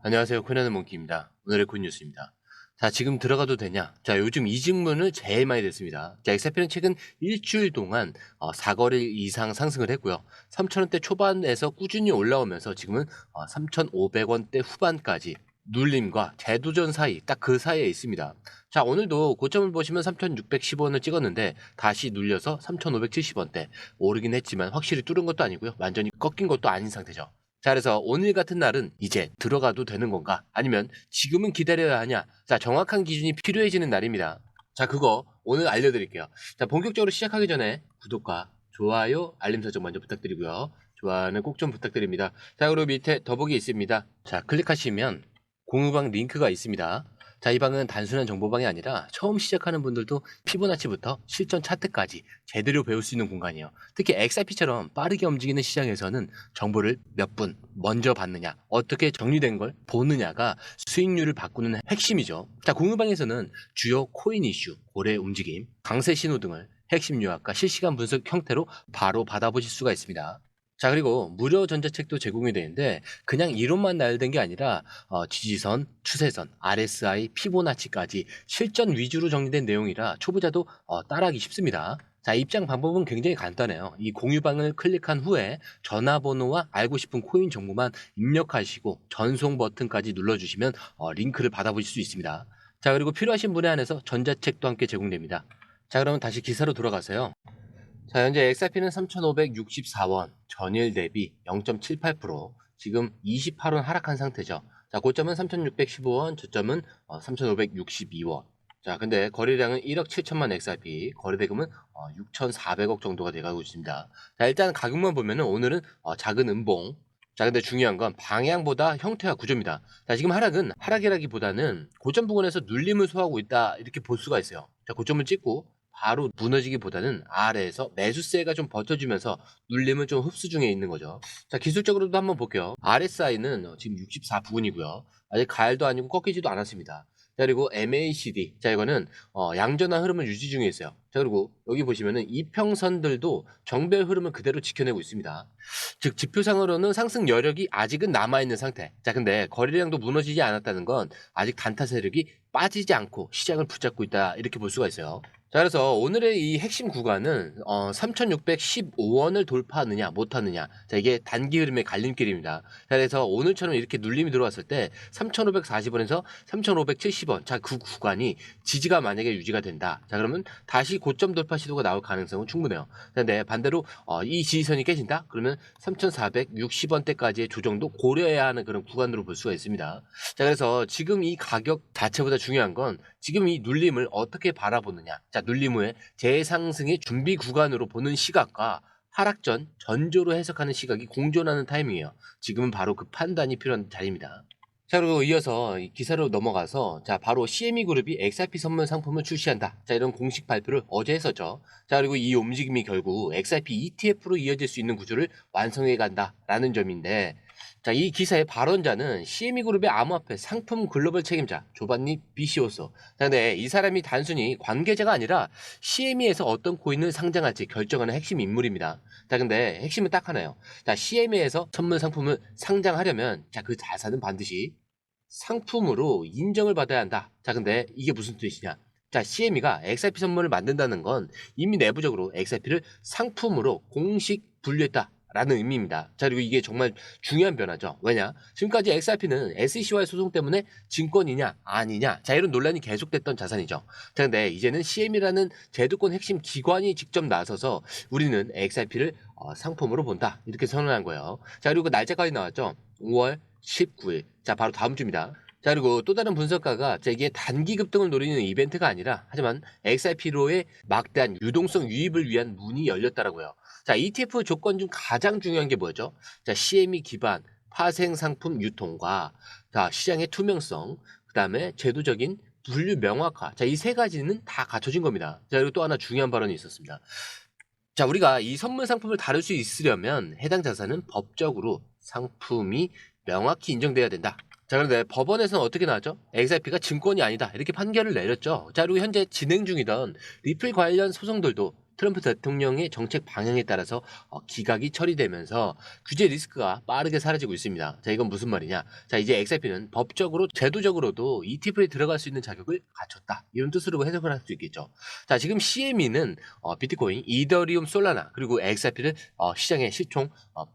안녕하세요. 코난의 몽키입니다. 오늘의 굿뉴스입니다. 자, 지금 들어가도 되냐? 자, 요즘 이 질문을 제일 많이 듣습니다. 자, 엑스아피는 최근 일주일 동안 4거래일 이상 상승을 했고요. 3,000원대 초반에서 꾸준히 올라오면서 지금은 3,500원대 후반까지 눌림과 재도전 사이, 딱 그 사이에 있습니다. 자, 오늘도 고점을 보시면 3,610원을 찍었는데 다시 눌려서 3,570원대 오르긴 했지만 확실히 뚫은 것도 아니고요. 완전히 꺾인 것도 아닌 상태죠. 자, 그래서 오늘 같은 날은 이제 들어가도 되는 건가? 아니면 지금은 기다려야 하냐? 자, 정확한 기준이 필요해지는 날입니다. 자, 그거 오늘 알려드릴게요. 자, 본격적으로 시작하기 전에 구독과 좋아요, 알림 설정 먼저 부탁드리고요. 좋아요는 꼭 좀 부탁드립니다. 자, 그리고 밑에 더보기 있습니다. 자, 클릭하시면 공유방 링크가 있습니다. 자, 이 방은 단순한 정보방이 아니라 처음 시작하는 분들도 피보나치부터 실전 차트까지 제대로 배울 수 있는 공간이에요. 특히 XRP처럼 빠르게 움직이는 시장에서는 정보를 몇 분 먼저 받느냐, 어떻게 정리된 걸 보느냐가 수익률을 바꾸는 핵심이죠. 자, 공유방에서는 주요 코인 이슈, 고래 움직임, 강세 신호 등을 핵심 요약과 실시간 분석 형태로 바로 받아보실 수가 있습니다. 자, 그리고 무료 전자책도 제공이 되는데 그냥 이론만 나열된 게 아니라 지지선, 추세선, RSI, 피보나치까지 실전 위주로 정리된 내용이라 초보자도 따라하기 쉽습니다. 자, 입장 방법은 굉장히 간단해요. 이 공유방을 클릭한 후에 전화번호와 알고 싶은 코인 정보만 입력하시고 전송 버튼까지 눌러주시면 링크를 받아보실 수 있습니다. 자, 그리고 필요하신 분에 한해서 전자책도 함께 제공됩니다. 자, 그러면 다시 기사로 돌아가세요. 자, 현재 XRP는 3,564원, 전일 대비 0.78%, 지금 28원 하락한 상태죠. 자, 고점은 3,615원, 저점은 3,562원. 자, 근데 거래량은 1억 7천만 XRP, 거래대금은 6,400억 정도가 돼가고 있습니다. 자, 일단 가격만 보면은 오늘은 작은 음봉. 자, 근데 중요한 건 방향보다 형태와 구조입니다. 자, 지금 하락은 하락이라기보다는 고점 부근에서 눌림을 소화하고 있다, 이렇게 볼 수가 있어요. 자, 고점을 찍고 바로 무너지기보다는 아래에서 매수세가 좀 버텨주면서 눌림을 좀 흡수 중에 있는 거죠. 자, 기술적으로도 한번 볼게요. RSI는 지금 64 부근이고요. 아직 가열도 아니고 꺾이지도 않았습니다. 자, 그리고 MACD. 자, 이거는 양전환 흐름을 유지 중에 있어요. 자, 그리고 여기 보시면은 이평선들도 정배 흐름을 그대로 지켜내고 있습니다. 즉, 지표상으로는 상승 여력이 아직은 남아있는 상태. 자, 근데 거래량도 무너지지 않았다는 건 아직 단타 세력이 빠지지 않고 시장을 붙잡고 있다, 이렇게 볼 수가 있어요. 자, 그래서 오늘의 이 핵심 구간은 3,615원을 돌파하느냐 못하느냐. 자, 이게 단기 흐름의 갈림길입니다. 자, 그래서 오늘처럼 이렇게 눌림이 들어왔을 때 3,540원에서 3,570원, 자, 그 구간이 지지가 만약에 유지가 된다. 자, 그러면 다시 고점 돌파 시도가 나올 가능성은 충분해요. 근데 반대로 이 지지선이 깨진다? 그러면 3,460원대까지의 조정도 고려해야 하는 그런 구간으로 볼 수가 있습니다. 자, 그래서 지금 이 가격 자체보다 중요한 건 지금 이 눌림을 어떻게 바라보느냐. 자, 눌림 후에 재상승의 준비 구간으로 보는 시각과 하락 전 전조로 해석하는 시각이 공존하는 타이밍이에요. 지금은 바로 그 판단이 필요한 자리입니다. 자, 그리고 이어서 이 기사로 넘어가서 자, 바로 CME 그룹이 XRP 선물 상품을 출시한다. 자, 이런 공식 발표를 어제 했었죠. 자, 그리고 이 움직임이 결국 XRP ETF로 이어질 수 있는 구조를 완성해 간다라는 점인데, 자, 이 기사의 발언자는 CME 그룹의 암호화폐 상품 글로벌 책임자 조반니 비시오소. 자, 근데 이 사람이 단순히 관계자가 아니라 CME에서 어떤 코인을 상장할지 결정하는 핵심 인물입니다. 자, 근데 핵심은 딱 하나예요. 자, CME에서 선물 상품을 상장하려면 자, 그 자산은 반드시 상품으로 인정을 받아야 한다. 자, 근데 이게 무슨 뜻이냐? 자, CME가 XRP 선물을 만든다는 건 이미 내부적으로 XRP를 상품으로 공식 분류했다 라는 의미입니다. 자, 그리고 이게 정말 중요한 변화죠. 왜냐? 지금까지 XRP는 SEC와의 소송 때문에 증권이냐 아니냐, 자, 이런 논란이 계속됐던 자산이죠. 자, 근데 이제는 CM이라는 제도권 핵심 기관이 직접 나서서 우리는 XRP를 상품으로 본다, 이렇게 선언한 거예요. 자, 그리고 날짜까지 나왔죠. 5월 19일. 자, 바로 다음 주입니다. 자, 그리고 또 다른 분석가가 자, 이게 단기 급등을 노리는 이벤트가 아니라 하지만 XRP로의 막대한 유동성 유입을 위한 문이 열렸다라고요. 자, ETF 조건 중 가장 중요한 게 뭐죠? 자, CME 기반 파생 상품 유통과 자, 시장의 투명성, 그다음에 제도적인 분류 명확화. 자, 이 세 가지는 다 갖춰진 겁니다. 자, 그리고 또 하나 중요한 발언이 있었습니다. 자, 우리가 이 선물 상품을 다룰 수 있으려면 해당 자산은 법적으로 상품이 명확히 인정돼야 된다. 자, 그런데 법원에서는 어떻게 나왔죠? XRP가 증권이 아니다, 이렇게 판결을 내렸죠. 자, 그리고 현재 진행 중이던 리플 관련 소송들도 트럼프 대통령의 정책 방향에 따라서 기각이 처리되면서 규제 리스크가 빠르게 사라지고 있습니다. 자, 이건 무슨 말이냐? 자, 이제 XRP는 법적으로 제도적으로도 ETF에 들어갈 수 있는 자격을 갖췄다. 이런 뜻으로 해석을 할 수 있겠죠. 자, 지금 CME는 비트코인, 이더리움, 솔라나 그리고 XRP를 시장의 시총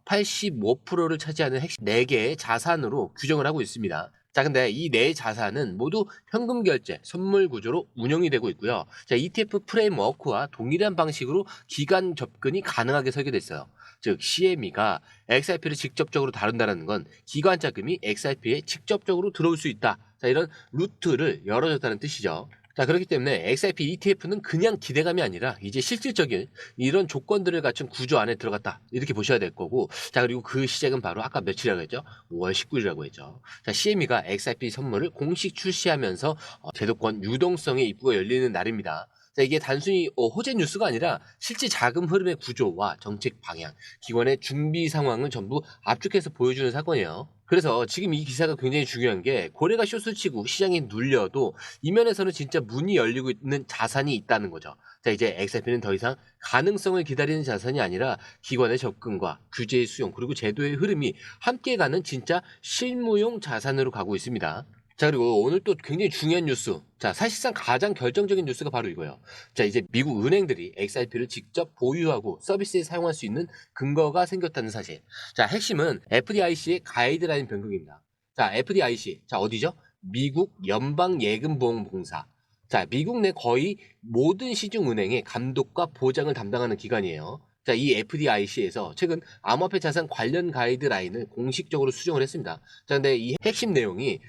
85%를 차지하는 핵심 4개의 자산으로 규정을 하고 있습니다. 자, 근데 이 네 자산은 모두 현금 결제, 선물 구조로 운영이 되고 있고요. 자, ETF 프레임워크와 동일한 방식으로 기간 접근이 가능하게 설계됐어요. 즉, CME가 XRP를 직접적으로 다룬다는 건 기관 자금이 XRP에 직접적으로 들어올 수 있다. 자, 이런 루트를 열어줬다는 뜻이죠. 자, 그렇기 때문에 XRP ETF는 그냥 기대감이 아니라 이제 실질적인 이런 조건들을 갖춘 구조 안에 들어갔다. 이렇게 보셔야 될 거고. 자, 그리고 그 시작은 바로 아까 며칠이라고 했죠? 5월 19일이라고 했죠. 자, CME가 XRP 선물을 공식 출시하면서 제도권 유동성의 입구가 열리는 날입니다. 자, 이게 단순히 호재 뉴스가 아니라 실제 자금 흐름의 구조와 정책 방향, 기관의 준비 상황을 전부 압축해서 보여주는 사건이에요. 그래서 지금 이 기사가 굉장히 중요한 게 고래가 숏을 치고 시장이 눌려도 이면에서는 진짜 문이 열리고 있는 자산이 있다는 거죠. 자, 이제 XRP는 더 이상 가능성을 기다리는 자산이 아니라 기관의 접근과 규제의 수용 그리고 제도의 흐름이 함께 가는 진짜 실무용 자산으로 가고 있습니다. 자, 그리고 오늘 또 굉장히 중요한 뉴스. 자, 사실상 가장 결정적인 뉴스가 바로 이거예요. 자, 이제 미국 은행들이 XRP를 직접 보유하고 서비스에 사용할 수 있는 근거가 생겼다는 사실. 자, 핵심은 FDIC의 가이드라인 변경입니다. 자, FDIC. 자, 어디죠? 미국 연방예금보험공사. 자, 미국 내 거의 모든 시중은행의 감독과 보장을 담당하는 기관이에요. 자, 이 FDIC에서 최근 암호화폐 자산 관련 가이드라인을 공식적으로 수정을 했습니다. 자, 근데 이 핵심 내용이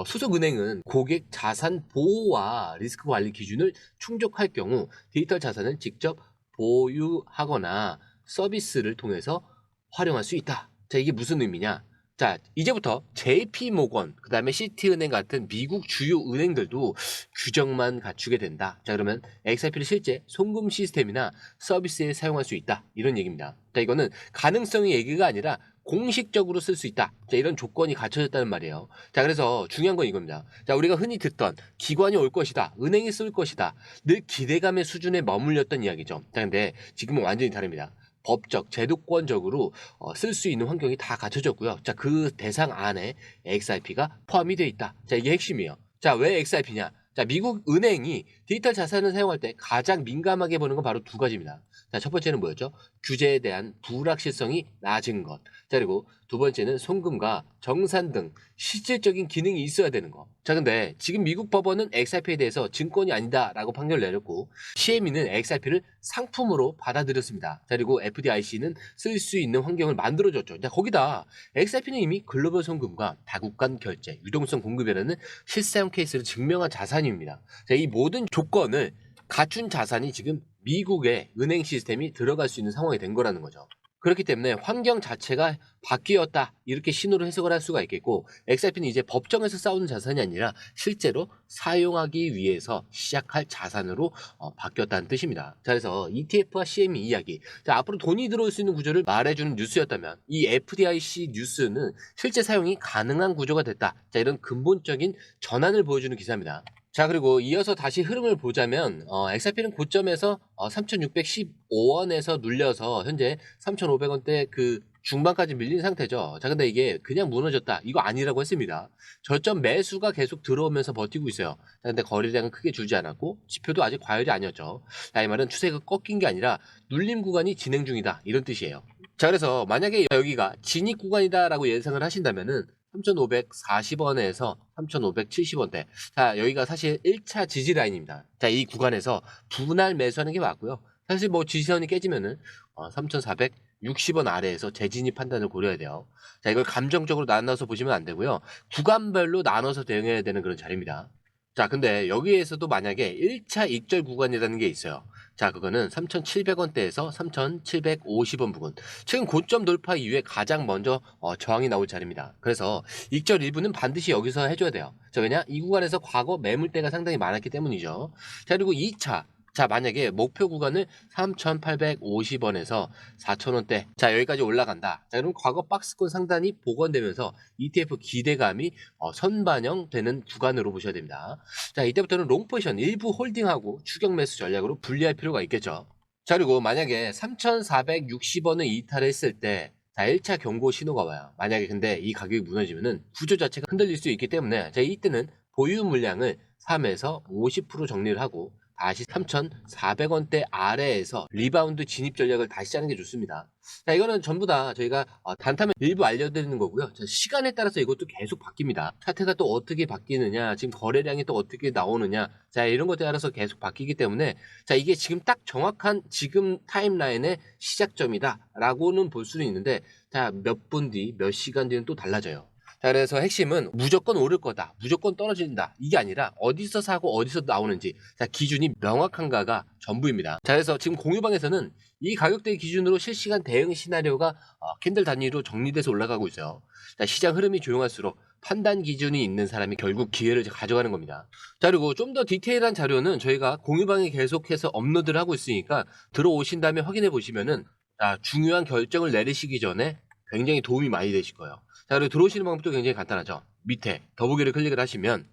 수석은행은 고객 자산 보호와 리스크 관리 기준을 충족할 경우 디지털 자산을 직접 보유하거나 서비스를 통해서 활용할 수 있다. 자, 이게 무슨 의미냐? 자, 이제부터 JP모건, 그 다음에 시티은행 같은 미국 주요 은행들도 규정만 갖추게 된다. 자, 그러면 XRP를 실제 송금 시스템이나 서비스에 사용할 수 있다. 이런 얘기입니다. 자, 이거는 가능성의 얘기가 아니라 공식적으로 쓸 수 있다. 자, 이런 조건이 갖춰졌다는 말이에요. 자, 그래서 중요한 건 이겁니다. 자, 우리가 흔히 듣던 기관이 올 것이다. 은행이 쓸 것이다. 늘 기대감의 수준에 머물렸던 이야기죠. 자, 근데 지금은 완전히 다릅니다. 법적, 제도권적으로 쓸 수 있는 환경이 다 갖춰졌고요. 자, 그 대상 안에 XRP가 포함이 되어 있다. 자, 이게 핵심이에요. 자, 왜 XRP냐? 자, 미국 은행이 디지털 자산을 사용할 때 가장 민감하게 보는 건 바로 두 가지입니다. 자, 첫 번째는 뭐였죠? 규제에 대한 불확실성이 낮은 것. 자, 그리고 두 번째는 송금과 정산 등 실질적인 기능이 있어야 되는 거. 자, 근데 지금 미국 법원은 XRP에 대해서 증권이 아니다라고 판결을 내렸고 CME는 XRP를 상품으로 받아들였습니다. 자, 그리고 FDIC는 쓸 수 있는 환경을 만들어줬죠. 자, 거기다 XRP는 이미 글로벌 송금과 다국 간 결제, 유동성 공급이라는 실사용 케이스를 증명한 자산입니다. 자, 이 모든 조건을 갖춘 자산이 지금 미국의 은행 시스템이 들어갈 수 있는 상황이 된 거라는 거죠. 그렇기 때문에 환경 자체가 바뀌었다 이렇게 신호를 해석을 할 수가 있겠고 XRP는 이제 법정에서 싸우는 자산이 아니라 실제로 사용하기 위해서 시작할 자산으로 바뀌었다는 뜻입니다. 자, 그래서 ETF와 CME 이야기. 자, 앞으로 돈이 들어올 수 있는 구조를 말해주는 뉴스였다면 이 FDIC 뉴스는 실제 사용이 가능한 구조가 됐다. 자, 이런 근본적인 전환을 보여주는 기사입니다. 자, 그리고 이어서 다시 흐름을 보자면 XRP는 고점에서 3,615원에서 눌려서 현재 3,500원대 그 중반까지 밀린 상태죠. 자, 근데 이게 그냥 무너졌다 이거 아니라고 했습니다. 저점 매수가 계속 들어오면서 버티고 있어요. 자, 근데 거래량은 크게 줄지 않았고 지표도 아직 과열이 아니었죠. 자, 이 말은 추세가 꺾인 게 아니라 눌림 구간이 진행 중이다 이런 뜻이에요. 자, 그래서 만약에 여기가 진입 구간이다라고 예상을 하신다면은 3,540원에서 3,570원대. 자, 여기가 사실 1차 지지 라인입니다. 자, 이 구간에서 분할 매수하는 게 맞고요. 사실 뭐 지지선이 깨지면은 3,460원 아래에서 재진입 판단을 고려해야 돼요. 자, 이걸 감정적으로 나눠서 보시면 안 되고요. 구간별로 나눠서 대응해야 되는 그런 자리입니다. 자, 근데 여기에서도 만약에 1차 익절 구간이라는 게 있어요. 자, 그거는 3,700원대에서 3,750원 부근. 최근 고점 돌파 이후에 가장 먼저 저항이 나올 자리입니다. 그래서 익절 일부는 반드시 여기서 해줘야 돼요. 자, 왜냐? 이 구간에서 과거 매물대가 상당히 많았기 때문이죠. 자, 그리고 2차. 자, 만약에 목표 구간을 3,850원에서 4,000원대. 자, 여기까지 올라간다. 자, 그럼 과거 박스권 상단이 복원되면서 ETF 기대감이 선반영되는 구간으로 보셔야 됩니다. 자, 이때부터는 롱포지션 일부 홀딩하고 추격 매수 전략으로 분리할 필요가 있겠죠. 자, 그리고 만약에 3,460원을 이탈했을 때, 자, 1차 경고 신호가 와요. 만약에 근데 이 가격이 무너지면은 구조 자체가 흔들릴 수 있기 때문에, 자, 이때는 보유 물량을 3에서 50% 정리를 하고, 다시 3,400원대 아래에서 리바운드 진입 전략을 다시 짜는 게 좋습니다. 자, 이거는 전부 다 저희가 단타면 일부 알려드리는 거고요. 자, 시간에 따라서 이것도 계속 바뀝니다. 차트가 또 어떻게 바뀌느냐, 지금 거래량이 또 어떻게 나오느냐, 자, 이런 것에 따라서 계속 바뀌기 때문에, 자, 이게 지금 딱 정확한 지금 타임라인의 시작점이다라고는 볼 수는 있는데, 자, 몇 분 뒤, 몇 시간 뒤는 또 달라져요. 자, 그래서 핵심은 무조건 오를 거다, 무조건 떨어진다, 이게 아니라 어디서 사고 어디서 나오는지, 자, 기준이 명확한가가 전부입니다. 자, 그래서 지금 공유방에서는 이 가격대 기준으로 실시간 대응 시나리오가 캔들 단위로 정리돼서 올라가고 있어요. 자, 시장 흐름이 조용할수록 판단 기준이 있는 사람이 결국 기회를 가져가는 겁니다. 자, 그리고 좀 더 디테일한 자료는 저희가 공유방에 계속해서 업로드를 하고 있으니까 들어오신 다음에 확인해 보시면은, 자, 중요한 결정을 내리시기 전에 굉장히 도움이 많이 되실 거예요. 자, 그리고 들어오시는 방법도 굉장히 간단하죠. 밑에 더보기를 클릭을 하시면